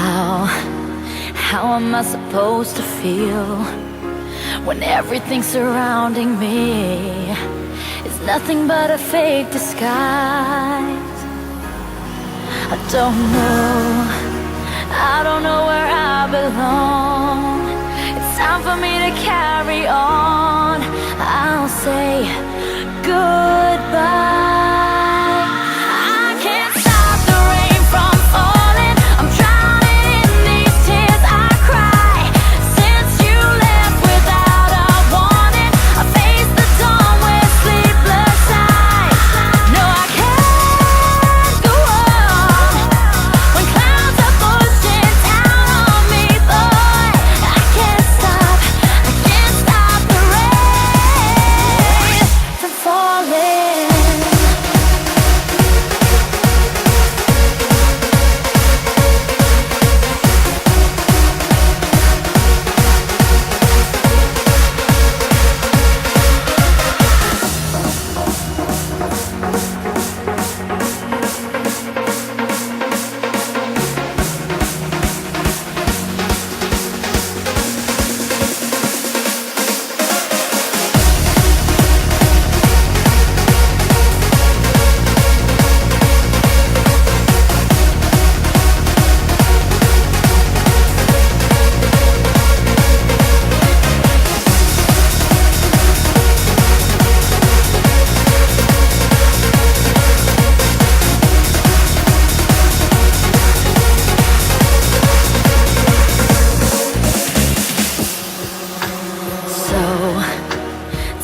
How am I supposed to feel when everything surrounding me is nothing but a fake disguise? I don't know where I belong. It's time for me to carry on. I'll say goodbye.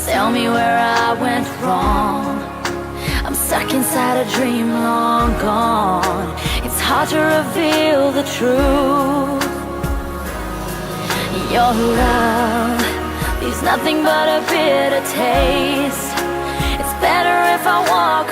Tell me where I went wrong. I'm stuck inside a dream long gone. It's hard to reveal the truth. Your love leaves nothing but a bitter taste. It's better if I walk